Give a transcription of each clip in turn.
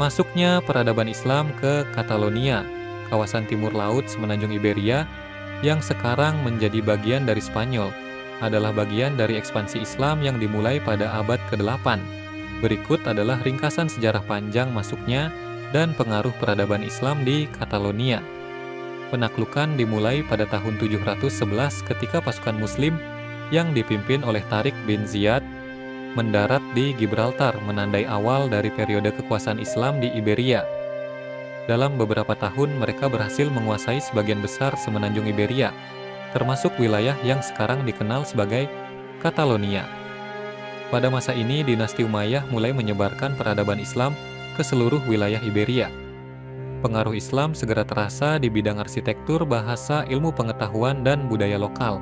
Masuknya peradaban Islam ke Catalonia, kawasan timur laut semenanjung Iberia, yang sekarang menjadi bagian dari Spanyol, adalah bagian dari ekspansi Islam yang dimulai pada abad ke-8. Berikut adalah ringkasan sejarah panjang masuknya dan pengaruh peradaban Islam di Catalonia. Penaklukan dimulai pada tahun 711 ketika pasukan Muslim yang dipimpin oleh Tariq bin Ziyad mendarat di Gibraltar, menandai awal dari periode kekuasaan Islam di Iberia. Dalam beberapa tahun mereka berhasil menguasai sebagian besar semenanjung Iberia, termasuk wilayah yang sekarang dikenal sebagai Catalonia. Pada masa ini dinasti Umayyah mulai menyebarkan peradaban Islam ke seluruh wilayah Iberia. Pengaruh Islam segera terasa di bidang arsitektur, bahasa, ilmu pengetahuan, dan budaya lokal.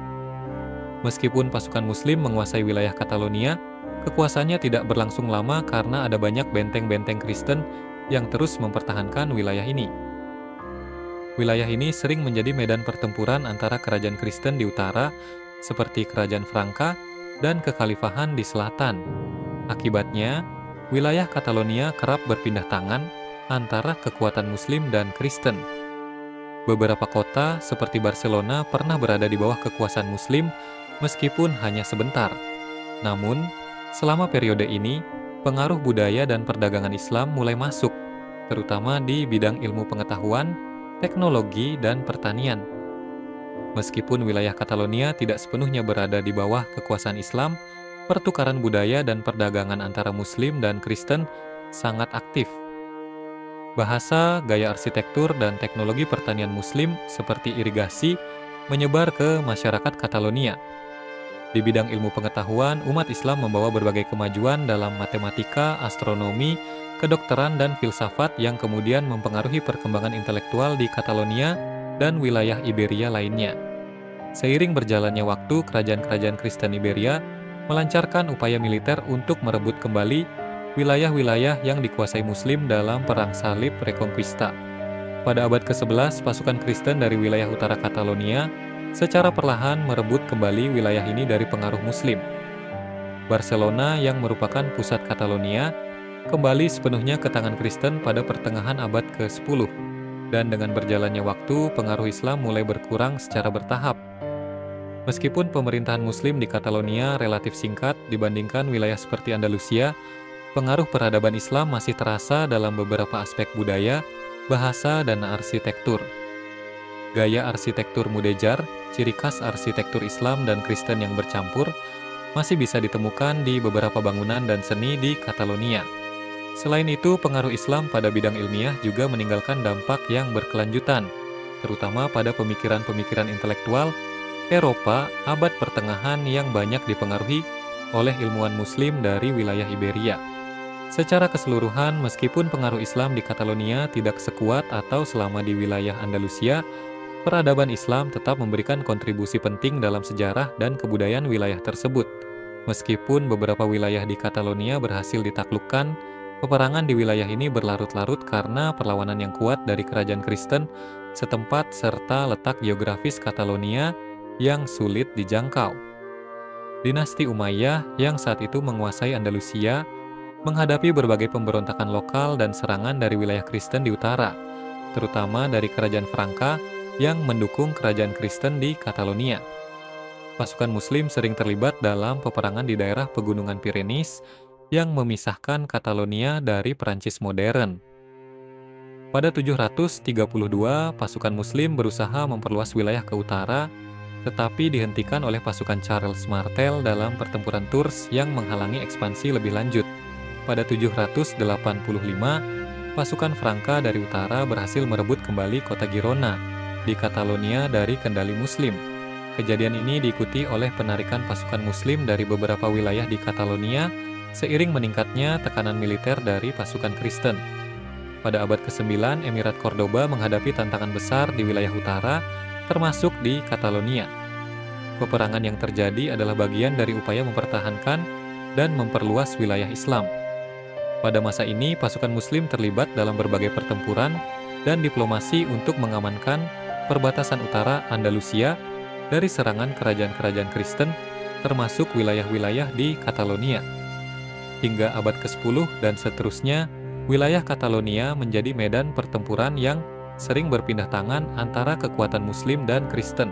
Meskipun pasukan Muslim menguasai wilayah Catalonia, kekuasaannya tidak berlangsung lama karena ada banyak benteng-benteng Kristen yang terus mempertahankan wilayah ini. Wilayah ini sering menjadi medan pertempuran antara kerajaan Kristen di utara, seperti Kerajaan Franka, dan kekhalifahan di selatan. Akibatnya, wilayah Catalonia kerap berpindah tangan antara kekuatan Muslim dan Kristen. Beberapa kota, seperti Barcelona, pernah berada di bawah kekuasaan Muslim, meskipun hanya sebentar. Namun, selama periode ini, pengaruh budaya dan perdagangan Islam mulai masuk, terutama di bidang ilmu pengetahuan, teknologi, dan pertanian. Meskipun wilayah Catalonia tidak sepenuhnya berada di bawah kekuasaan Islam, pertukaran budaya dan perdagangan antara Muslim dan Kristen sangat aktif. Bahasa, gaya arsitektur, dan teknologi pertanian Muslim seperti irigasi menyebar ke masyarakat Catalonia. Di bidang ilmu pengetahuan, umat Islam membawa berbagai kemajuan dalam matematika, astronomi, kedokteran, dan filsafat yang kemudian mempengaruhi perkembangan intelektual di Catalonia dan wilayah Iberia lainnya. Seiring berjalannya waktu, kerajaan-kerajaan Kristen Iberia melancarkan upaya militer untuk merebut kembali wilayah-wilayah yang dikuasai Muslim dalam Perang Salib Reconquista. Pada abad ke-11, pasukan Kristen dari wilayah utara Catalonia secara perlahan merebut kembali wilayah ini dari pengaruh Muslim. Barcelona, yang merupakan pusat Catalonia, kembali sepenuhnya ke tangan Kristen pada pertengahan abad ke-10, dan dengan berjalannya waktu, pengaruh Islam mulai berkurang secara bertahap. Meskipun pemerintahan Muslim di Catalonia relatif singkat dibandingkan wilayah seperti Andalusia, pengaruh peradaban Islam masih terasa dalam beberapa aspek budaya, bahasa, dan arsitektur. Gaya arsitektur mudejar, ciri khas arsitektur Islam dan Kristen yang bercampur, masih bisa ditemukan di beberapa bangunan dan seni di Catalonia. Selain itu, pengaruh Islam pada bidang ilmiah juga meninggalkan dampak yang berkelanjutan, terutama pada pemikiran-pemikiran intelektual Eropa abad pertengahan yang banyak dipengaruhi oleh ilmuwan Muslim dari wilayah Iberia. Secara keseluruhan, meskipun pengaruh Islam di Catalonia tidak sekuat atau selama di wilayah Andalusia, peradaban Islam tetap memberikan kontribusi penting dalam sejarah dan kebudayaan wilayah tersebut. Meskipun beberapa wilayah di Catalonia berhasil ditaklukkan, peperangan di wilayah ini berlarut-larut karena perlawanan yang kuat dari kerajaan Kristen setempat serta letak geografis Catalonia yang sulit dijangkau. Dinasti Umayyah yang saat itu menguasai Andalusia menghadapi berbagai pemberontakan lokal dan serangan dari wilayah Kristen di utara, terutama dari Kerajaan Franka yang mendukung kerajaan Kristen di Catalonia. Pasukan Muslim sering terlibat dalam peperangan di daerah pegunungan Pyrenees yang memisahkan Catalonia dari Perancis modern. Pada 732, pasukan Muslim berusaha memperluas wilayah ke utara, tetapi dihentikan oleh pasukan Charles Martel dalam pertempuran Tours yang menghalangi ekspansi lebih lanjut. Pada 785, pasukan Franka dari utara berhasil merebut kembali kota Girona di Catalonia dari kendali Muslim. Kejadian ini diikuti oleh penarikan pasukan Muslim dari beberapa wilayah di Catalonia seiring meningkatnya tekanan militer dari pasukan Kristen. Pada abad ke-9, Emirat Cordoba menghadapi tantangan besar di wilayah utara, termasuk di Catalonia. Peperangan yang terjadi adalah bagian dari upaya mempertahankan dan memperluas wilayah Islam. Pada masa ini, pasukan Muslim terlibat dalam berbagai pertempuran dan diplomasi untuk mengamankan perbatasan utara Andalusia dari serangan kerajaan-kerajaan Kristen, termasuk wilayah-wilayah di Catalonia. Hingga abad ke-10 dan seterusnya, Wilayah Catalonia menjadi medan pertempuran yang sering berpindah tangan antara kekuatan Muslim dan Kristen.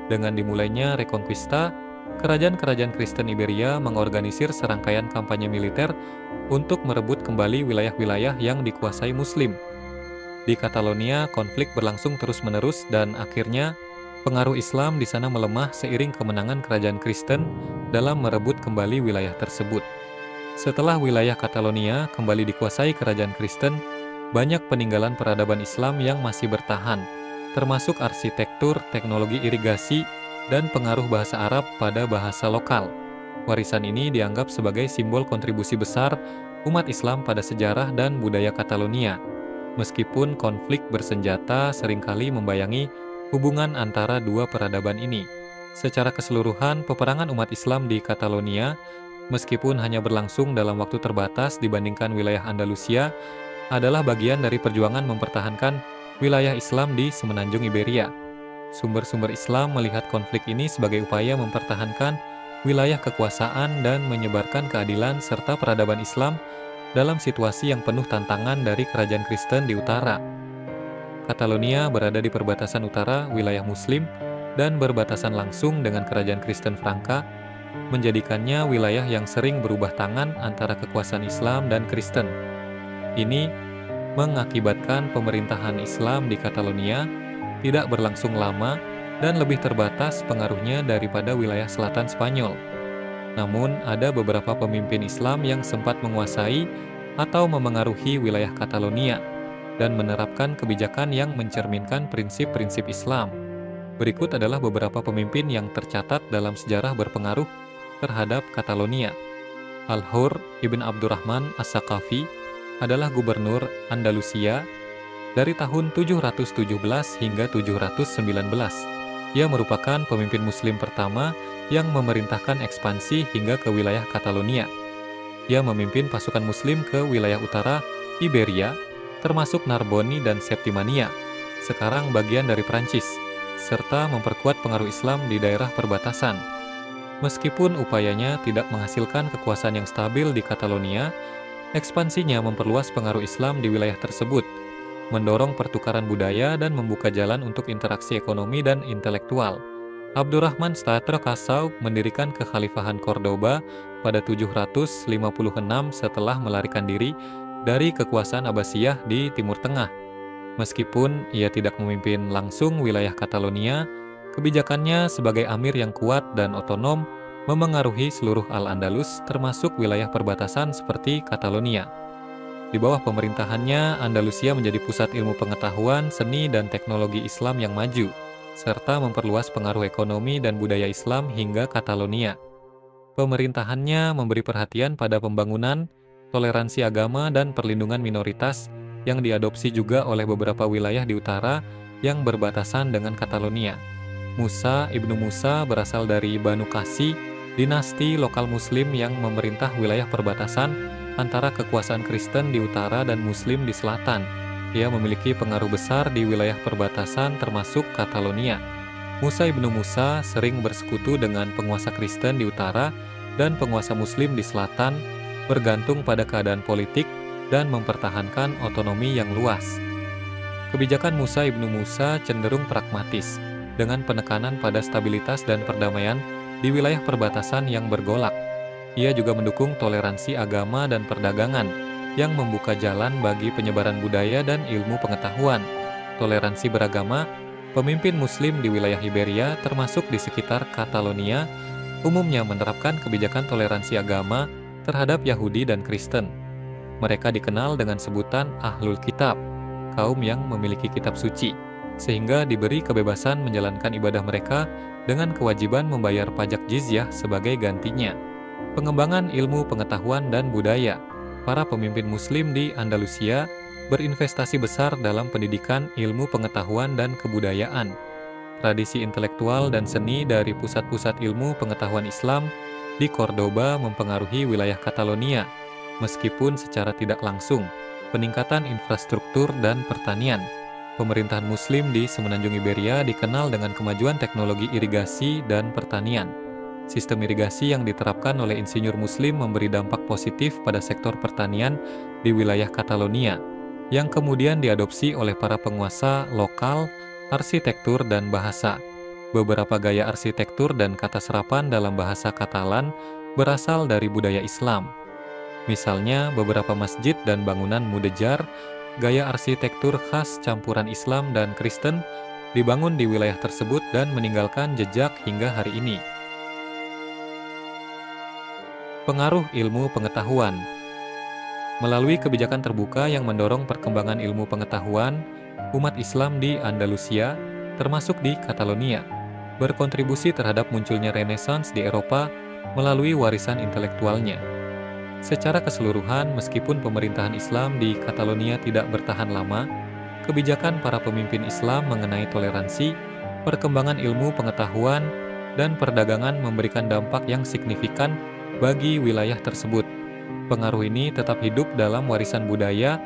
Dengan dimulainya Reconquista, kerajaan-kerajaan Kristen Iberia mengorganisir serangkaian kampanye militer untuk merebut kembali wilayah-wilayah yang dikuasai Muslim. Di Catalonia, konflik berlangsung terus-menerus dan akhirnya pengaruh Islam di sana melemah seiring kemenangan kerajaan Kristen dalam merebut kembali wilayah tersebut. Setelah wilayah Catalonia kembali dikuasai kerajaan Kristen, banyak peninggalan peradaban Islam yang masih bertahan, termasuk arsitektur, teknologi irigasi, dan pengaruh bahasa Arab pada bahasa lokal. Warisan ini dianggap sebagai simbol kontribusi besar umat Islam pada sejarah dan budaya Catalonia. Meskipun konflik bersenjata seringkali membayangi hubungan antara dua peradaban ini. Secara keseluruhan, peperangan umat Islam di Catalonia, meskipun hanya berlangsung dalam waktu terbatas dibandingkan wilayah Andalusia, adalah bagian dari perjuangan mempertahankan wilayah Islam di semenanjung Iberia. Sumber-sumber Islam melihat konflik ini sebagai upaya mempertahankan wilayah kekuasaan dan menyebarkan keadilan serta peradaban Islam dalam situasi yang penuh tantangan dari kerajaan Kristen di utara. Catalonia berada di perbatasan utara wilayah Muslim dan berbatasan langsung dengan kerajaan Kristen Franka, menjadikannya wilayah yang sering berubah tangan antara kekuasaan Islam dan Kristen. Ini mengakibatkan pemerintahan Islam di Catalonia tidak berlangsung lama dan lebih terbatas pengaruhnya daripada wilayah selatan Spanyol. Namun, ada beberapa pemimpin Islam yang sempat menguasai atau memengaruhi wilayah Catalonia dan menerapkan kebijakan yang mencerminkan prinsip-prinsip Islam. Berikut adalah beberapa pemimpin yang tercatat dalam sejarah berpengaruh terhadap Catalonia. Al-Hurr ibn Abdurrahman As-Saqafi adalah gubernur Andalusia dari tahun 717 hingga 719. Ia merupakan pemimpin Muslim pertama yang memerintahkan ekspansi hingga ke wilayah Catalonia. Ia memimpin pasukan Muslim ke wilayah utara Iberia, termasuk Narboni dan Septimania, sekarang bagian dari Prancis, serta memperkuat pengaruh Islam di daerah perbatasan. Meskipun upayanya tidak menghasilkan kekuasaan yang stabil di Catalonia, ekspansinya memperluas pengaruh Islam di wilayah tersebut, mendorong pertukaran budaya dan membuka jalan untuk interaksi ekonomi dan intelektual. Abdurrahman Statra Kasau mendirikan kekhalifahan Cordoba pada 756 setelah melarikan diri dari kekuasaan Abbasiyah di Timur Tengah. Meskipun ia tidak memimpin langsung wilayah Catalonia, kebijakannya sebagai amir yang kuat dan otonom memengaruhi seluruh Al-Andalus termasuk wilayah perbatasan seperti Catalonia. Di bawah pemerintahannya, Andalusia menjadi pusat ilmu pengetahuan, seni, dan teknologi Islam yang maju, serta memperluas pengaruh ekonomi dan budaya Islam hingga Catalonia. Pemerintahannya memberi perhatian pada pembangunan, toleransi agama, dan perlindungan minoritas yang diadopsi juga oleh beberapa wilayah di utara yang berbatasan dengan Catalonia. Musa ibnu Musa berasal dari Banu Qasi, dinasti lokal Muslim yang memerintah wilayah perbatasan antara kekuasaan Kristen di utara dan Muslim di selatan. Ia memiliki pengaruh besar di wilayah perbatasan termasuk Catalonia. Musa ibnu Musa sering bersekutu dengan penguasa Kristen di utara dan penguasa Muslim di selatan, bergantung pada keadaan politik dan mempertahankan otonomi yang luas. Kebijakan Musa ibnu Musa cenderung pragmatis, dengan penekanan pada stabilitas dan perdamaian di wilayah perbatasan yang bergolak. Ia juga mendukung toleransi agama dan perdagangan yang membuka jalan bagi penyebaran budaya dan ilmu pengetahuan. Toleransi beragama, pemimpin Muslim di wilayah Iberia termasuk di sekitar Catalonia umumnya menerapkan kebijakan toleransi agama terhadap Yahudi dan Kristen. Mereka dikenal dengan sebutan Ahlul Kitab, kaum yang memiliki kitab suci, sehingga diberi kebebasan menjalankan ibadah mereka dengan kewajiban membayar pajak jizyah sebagai gantinya. Pengembangan ilmu pengetahuan dan budaya. Para pemimpin Muslim di Andalusia berinvestasi besar dalam pendidikan ilmu pengetahuan dan kebudayaan. Tradisi intelektual dan seni dari pusat-pusat ilmu pengetahuan Islam di Cordoba mempengaruhi wilayah Catalonia, meskipun secara tidak langsung. Peningkatan infrastruktur dan pertanian. Pemerintahan Muslim di semenanjung Iberia dikenal dengan kemajuan teknologi irigasi dan pertanian. Sistem irigasi yang diterapkan oleh insinyur Muslim memberi dampak positif pada sektor pertanian di wilayah Catalonia, yang kemudian diadopsi oleh para penguasa lokal, arsitektur, dan bahasa. Beberapa gaya arsitektur dan kata serapan dalam bahasa Katalan berasal dari budaya Islam. Misalnya, beberapa masjid dan bangunan mudejar, gaya arsitektur khas campuran Islam dan Kristen, dibangun di wilayah tersebut dan meninggalkan jejak hingga hari ini. Pengaruh ilmu pengetahuan. Melalui kebijakan terbuka yang mendorong perkembangan ilmu pengetahuan, umat Islam di Andalusia, termasuk di Catalonia, berkontribusi terhadap munculnya Renaissance di Eropa melalui warisan intelektualnya. Secara keseluruhan, meskipun pemerintahan Islam di Catalonia tidak bertahan lama, kebijakan para pemimpin Islam mengenai toleransi, perkembangan ilmu pengetahuan, dan perdagangan memberikan dampak yang signifikan bagi wilayah tersebut. Pengaruh ini tetap hidup dalam warisan budaya,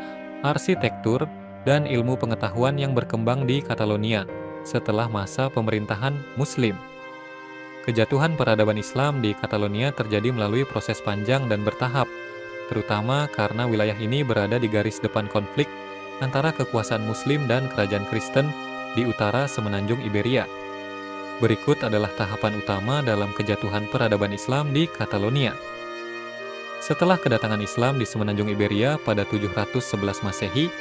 arsitektur, dan ilmu pengetahuan yang berkembang di Catalonia setelah masa pemerintahan Muslim. Kejatuhan peradaban Islam di Catalonia terjadi melalui proses panjang dan bertahap, terutama karena wilayah ini berada di garis depan konflik antara kekuasaan Muslim dan kerajaan Kristen di utara semenanjung Iberia. Berikut adalah tahapan utama dalam kejatuhan peradaban Islam di Catalonia. Setelah kedatangan Islam di semenanjung Iberia pada 711 Masehi,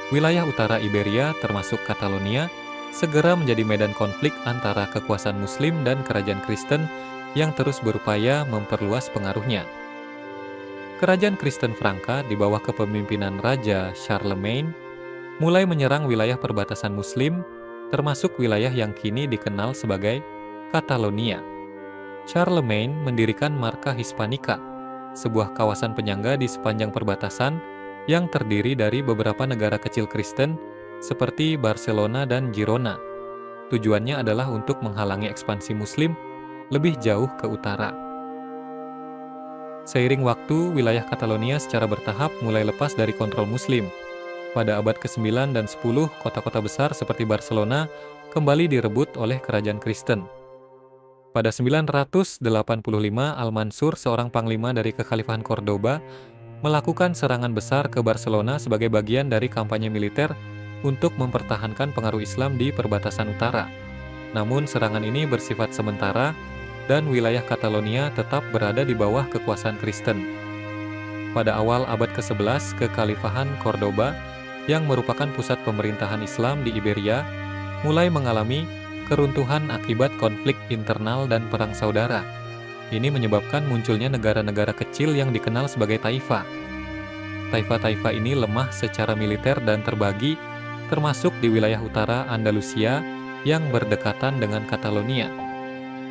wilayah utara Iberia termasuk Catalonia segera menjadi medan konflik antara kekuasaan Muslim dan kerajaan Kristen yang terus berupaya memperluas pengaruhnya. Kerajaan Kristen Franka di bawah kepemimpinan Raja Charlemagne mulai menyerang wilayah perbatasan Muslim, termasuk wilayah yang kini dikenal sebagai Catalonia. Charlemagne mendirikan Marca Hispanica, sebuah kawasan penyangga di sepanjang perbatasan yang terdiri dari beberapa negara kecil Kristen seperti Barcelona dan Girona. Tujuannya adalah untuk menghalangi ekspansi Muslim lebih jauh ke utara. Seiring waktu, wilayah Catalonia secara bertahap mulai lepas dari kontrol Muslim. Pada abad ke-9 dan 10, kota-kota besar seperti Barcelona kembali direbut oleh kerajaan Kristen. Pada 985, Al-Mansur, seorang panglima dari Kekhalifahan Cordoba, melakukan serangan besar ke Barcelona sebagai bagian dari kampanye militer untuk mempertahankan pengaruh Islam di perbatasan utara. Namun serangan ini bersifat sementara dan wilayah Catalonia tetap berada di bawah kekuasaan Kristen. Pada awal abad ke-11, Kekhalifahan Cordoba, yang merupakan pusat pemerintahan Islam di Iberia, mulai mengalami keruntuhan akibat konflik internal dan perang saudara. Ini menyebabkan munculnya negara-negara kecil yang dikenal sebagai taifa. Taifa-taifa ini lemah secara militer dan terbagi, termasuk di wilayah utara Andalusia yang berdekatan dengan Catalonia.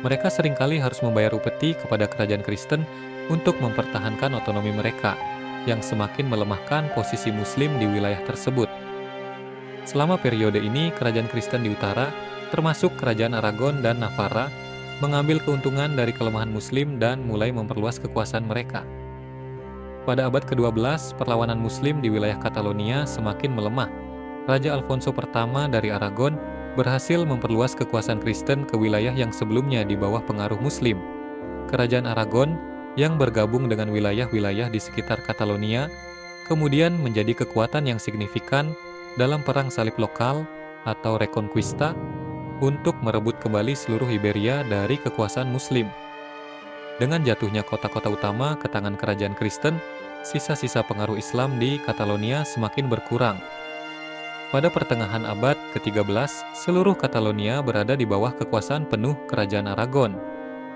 Mereka seringkali harus membayar upeti kepada kerajaan Kristen untuk mempertahankan otonomi mereka, yang semakin melemahkan posisi Muslim di wilayah tersebut. Selama periode ini, kerajaan Kristen di utara, termasuk kerajaan Aragon dan Navarra, mengambil keuntungan dari kelemahan Muslim dan mulai memperluas kekuasaan mereka. Pada abad ke-12, perlawanan Muslim di wilayah Catalonia semakin melemah. Raja Alfonso pertama dari Aragon berhasil memperluas kekuasaan Kristen ke wilayah yang sebelumnya di bawah pengaruh Muslim. Kerajaan Aragon yang bergabung dengan wilayah-wilayah di sekitar Catalonia kemudian menjadi kekuatan yang signifikan dalam perang salib lokal atau Reconquista untuk merebut kembali seluruh Iberia dari kekuasaan Muslim. Dengan jatuhnya kota-kota utama ke tangan kerajaan Kristen, sisa-sisa pengaruh Islam di Catalonia semakin berkurang. Pada pertengahan abad ke-13, seluruh Catalonia berada di bawah kekuasaan penuh kerajaan Aragon.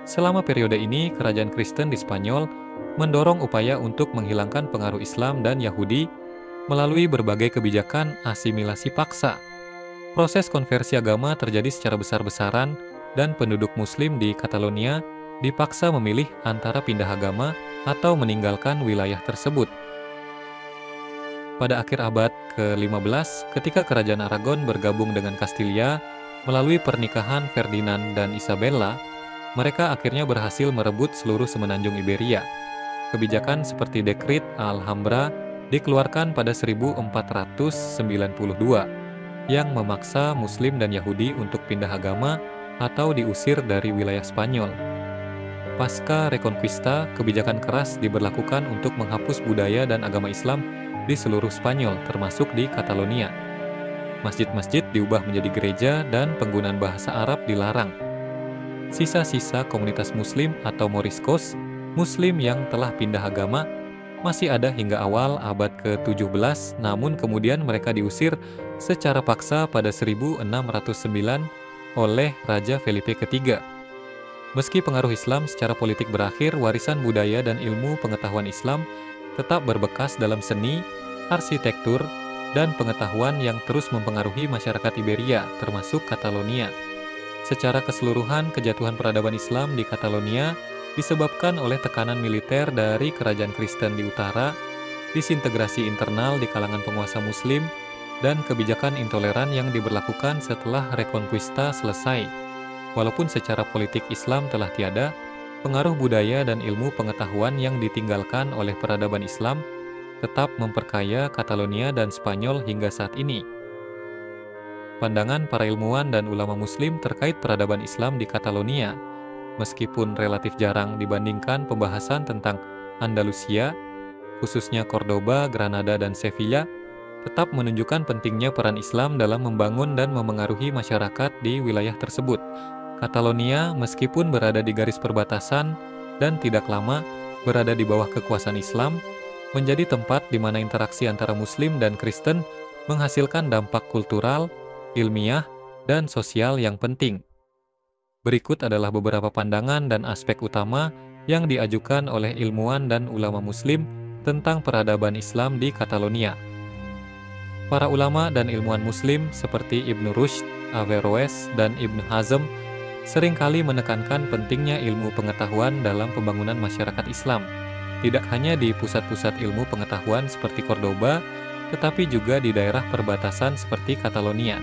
Selama periode ini, kerajaan Kristen di Spanyol mendorong upaya untuk menghilangkan pengaruh Islam dan Yahudi melalui berbagai kebijakan asimilasi paksa. Proses konversi agama terjadi secara besar-besaran dan penduduk Muslim di Catalonia dipaksa memilih antara pindah agama atau meninggalkan wilayah tersebut. Pada akhir abad ke-15, ketika kerajaan Aragon bergabung dengan Kastilia melalui pernikahan Ferdinand dan Isabella, mereka akhirnya berhasil merebut seluruh semenanjung Iberia. Kebijakan seperti Dekrit Alhambra dikeluarkan pada 1492 yang memaksa Muslim dan Yahudi untuk pindah agama atau diusir dari wilayah Spanyol. Pasca Reconquista, kebijakan keras diberlakukan untuk menghapus budaya dan agama Islam di seluruh Spanyol, termasuk di Catalonia. Masjid-masjid diubah menjadi gereja dan penggunaan bahasa Arab dilarang. Sisa-sisa komunitas Muslim atau Moriscos, Muslim yang telah pindah agama, masih ada hingga awal abad ke-17, namun kemudian mereka diusir secara paksa pada 1609 oleh Raja Felipe ketiga. Meski pengaruh Islam secara politik berakhir, warisan budaya dan ilmu pengetahuan Islam tetap berbekas dalam seni, arsitektur, dan pengetahuan yang terus mempengaruhi masyarakat Iberia, termasuk Catalonia. Secara keseluruhan, kejatuhan peradaban Islam di Catalonia disebabkan oleh tekanan militer dari kerajaan Kristen di utara, disintegrasi internal di kalangan penguasa Muslim, dan kebijakan intoleran yang diberlakukan setelah Reconquista selesai. Walaupun secara politik Islam telah tiada, pengaruh budaya dan ilmu pengetahuan yang ditinggalkan oleh peradaban Islam tetap memperkaya Catalonia dan Spanyol hingga saat ini. Pandangan para ilmuwan dan ulama Muslim terkait peradaban Islam di Catalonia, meskipun relatif jarang dibandingkan pembahasan tentang Andalusia, khususnya Cordoba, Granada, dan Sevilla, tetap menunjukkan pentingnya peran Islam dalam membangun dan memengaruhi masyarakat di wilayah tersebut. Catalonia, meskipun berada di garis perbatasan dan tidak lama berada di bawah kekuasaan Islam, menjadi tempat di mana interaksi antara Muslim dan Kristen menghasilkan dampak kultural, ilmiah, dan sosial yang penting. Berikut adalah beberapa pandangan dan aspek utama yang diajukan oleh ilmuwan dan ulama Muslim tentang peradaban Islam di Catalonia. Para ulama dan ilmuwan Muslim seperti Ibnu Rushd, Averroes, dan Ibnu Hazm seringkali menekankan pentingnya ilmu pengetahuan dalam pembangunan masyarakat Islam, tidak hanya di pusat-pusat ilmu pengetahuan seperti Cordoba, tetapi juga di daerah perbatasan seperti Catalonia.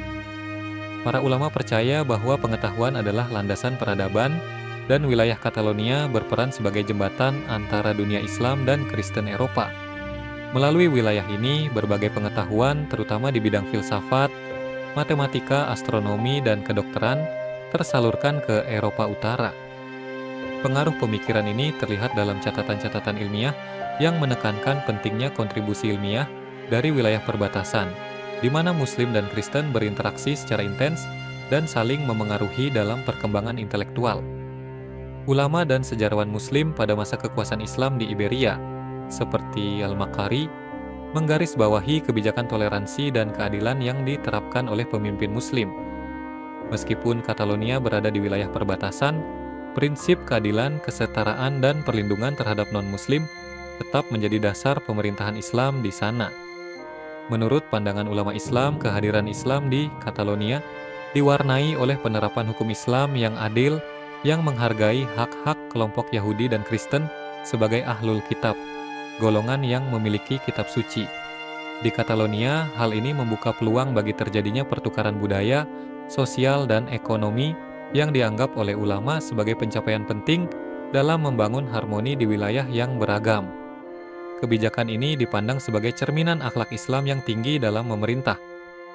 Para ulama percaya bahwa pengetahuan adalah landasan peradaban, dan wilayah Catalonia berperan sebagai jembatan antara dunia Islam dan Kristen Eropa. Melalui wilayah ini, berbagai pengetahuan, terutama di bidang filsafat, matematika, astronomi, dan kedokteran, tersalurkan ke Eropa Utara. Pengaruh pemikiran ini terlihat dalam catatan-catatan ilmiah yang menekankan pentingnya kontribusi ilmiah dari wilayah perbatasan, di mana Muslim dan Kristen berinteraksi secara intens dan saling memengaruhi dalam perkembangan intelektual. Ulama dan sejarawan Muslim pada masa kekuasaan Islam di Iberia, seperti Al-Makari, menggarisbawahi kebijakan toleransi dan keadilan yang diterapkan oleh pemimpin Muslim. Meskipun Catalonia berada di wilayah perbatasan, prinsip keadilan, kesetaraan, dan perlindungan terhadap non-Muslim tetap menjadi dasar pemerintahan Islam di sana. Menurut pandangan ulama Islam, kehadiran Islam di Catalonia diwarnai oleh penerapan hukum Islam yang adil, yang menghargai hak-hak kelompok Yahudi dan Kristen sebagai ahlul kitab, golongan yang memiliki kitab suci. Di Catalonia, hal ini membuka peluang bagi terjadinya pertukaran budaya, sosial, dan ekonomi yang dianggap oleh ulama sebagai pencapaian penting dalam membangun harmoni di wilayah yang beragam. Kebijakan ini dipandang sebagai cerminan akhlak Islam yang tinggi dalam memerintah,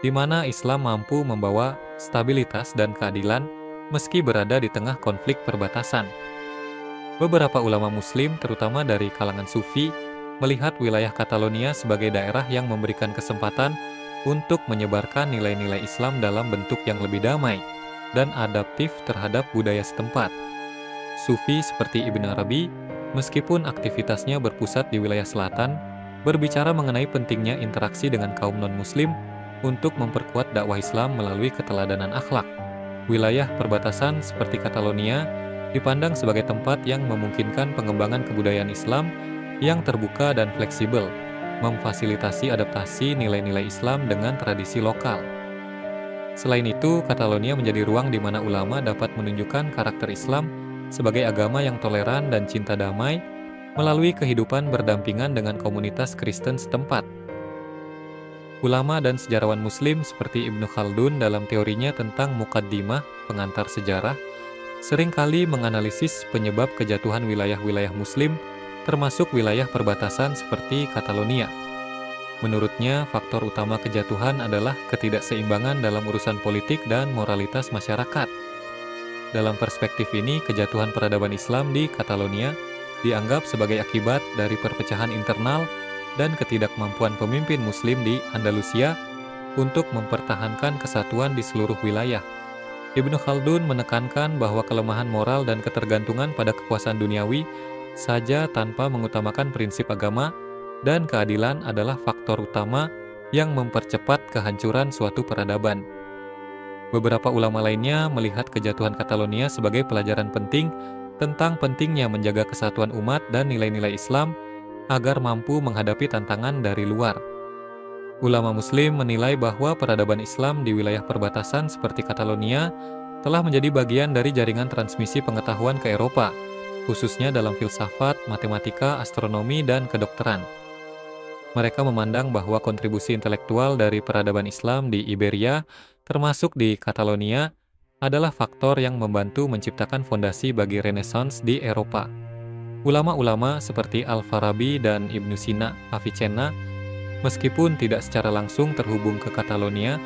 di mana Islam mampu membawa stabilitas dan keadilan meski berada di tengah konflik perbatasan. Beberapa ulama Muslim, terutama dari kalangan Sufi, melihat wilayah Catalonia sebagai daerah yang memberikan kesempatan untuk menyebarkan nilai-nilai Islam dalam bentuk yang lebih damai dan adaptif terhadap budaya setempat. Sufi seperti Ibn Arabi, meskipun aktivitasnya berpusat di wilayah selatan, berbicara mengenai pentingnya interaksi dengan kaum non-Muslim untuk memperkuat dakwah Islam melalui keteladanan akhlak. Wilayah perbatasan seperti Catalonia dipandang sebagai tempat yang memungkinkan pengembangan kebudayaan Islam yang terbuka dan fleksibel, memfasilitasi adaptasi nilai-nilai Islam dengan tradisi lokal. Selain itu, Catalonia menjadi ruang di mana ulama dapat menunjukkan karakter Islam sebagai agama yang toleran dan cinta damai melalui kehidupan berdampingan dengan komunitas Kristen setempat. Ulama dan sejarawan Muslim seperti Ibnu Khaldun dalam teorinya tentang Muqaddimah, pengantar sejarah, seringkali menganalisis penyebab kejatuhan wilayah-wilayah Muslim, termasuk wilayah perbatasan seperti Catalonia. Menurutnya, faktor utama kejatuhan adalah ketidakseimbangan dalam urusan politik dan moralitas masyarakat. Dalam perspektif ini, kejatuhan peradaban Islam di Catalonia dianggap sebagai akibat dari perpecahan internal dan ketidakmampuan pemimpin Muslim di Andalusia untuk mempertahankan kesatuan di seluruh wilayah. Ibnu Khaldun menekankan bahwa kelemahan moral dan ketergantungan pada kekuasaan duniawi saja tanpa mengutamakan prinsip agama dan keadilan adalah faktor utama yang mempercepat kehancuran suatu peradaban. Beberapa ulama lainnya melihat kejatuhan Catalonia sebagai pelajaran penting tentang pentingnya menjaga kesatuan umat dan nilai-nilai Islam agar mampu menghadapi tantangan dari luar. Ulama Muslim menilai bahwa peradaban Islam di wilayah perbatasan seperti Catalonia telah menjadi bagian dari jaringan transmisi pengetahuan ke Eropa, khususnya dalam filsafat, matematika, astronomi, dan kedokteran. Mereka memandang bahwa kontribusi intelektual dari peradaban Islam di Iberia, termasuk di Catalonia, adalah faktor yang membantu menciptakan fondasi bagi Renaissance di Eropa. Ulama-ulama seperti Al-Farabi dan Ibnu Sina Avicenna, meskipun tidak secara langsung terhubung ke Catalonia,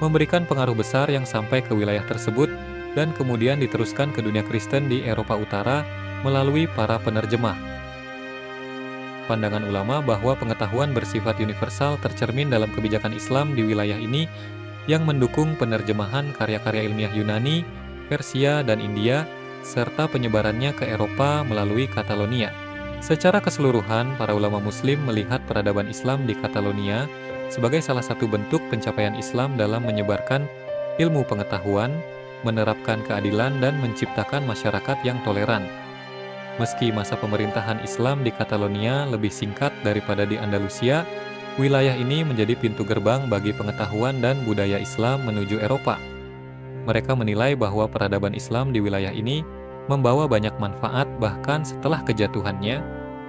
memberikan pengaruh besar yang sampai ke wilayah tersebut dan kemudian diteruskan ke dunia Kristen di Eropa Utara melalui para penerjemah. Pandangan ulama bahwa pengetahuan bersifat universal tercermin dalam kebijakan Islam di wilayah ini yang mendukung penerjemahan karya-karya ilmiah Yunani, Persia, dan India, serta penyebarannya ke Eropa melalui Catalonia. Secara keseluruhan, para ulama Muslim melihat peradaban Islam di Catalonia sebagai salah satu bentuk pencapaian Islam dalam menyebarkan ilmu pengetahuan, menerapkan keadilan, dan menciptakan masyarakat yang toleran. Meski masa pemerintahan Islam di Catalonia lebih singkat daripada di Andalusia, wilayah ini menjadi pintu gerbang bagi pengetahuan dan budaya Islam menuju Eropa. Mereka menilai bahwa peradaban Islam di wilayah ini membawa banyak manfaat bahkan setelah kejatuhannya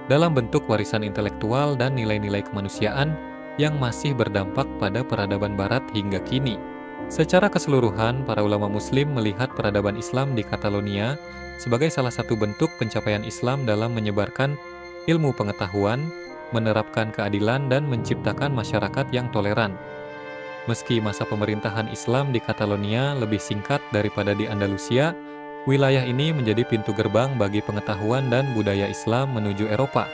dalam bentuk warisan intelektual dan nilai-nilai kemanusiaan yang masih berdampak pada peradaban barat hingga kini. Secara keseluruhan, para ulama Muslim melihat peradaban Islam di Catalonia sebagai salah satu bentuk pencapaian Islam dalam menyebarkan ilmu pengetahuan, menerapkan keadilan, dan menciptakan masyarakat yang toleran. Meski masa pemerintahan Islam di Catalonia lebih singkat daripada di Andalusia, wilayah ini menjadi pintu gerbang bagi pengetahuan dan budaya Islam menuju Eropa.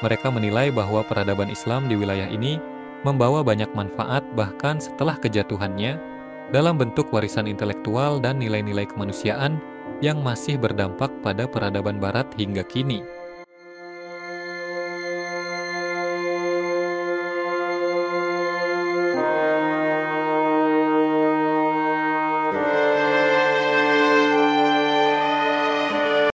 Mereka menilai bahwa peradaban Islam di wilayah ini membawa banyak manfaat bahkan setelah kejatuhannya dalam bentuk warisan intelektual dan nilai-nilai kemanusiaan yang masih berdampak pada peradaban barat hingga kini.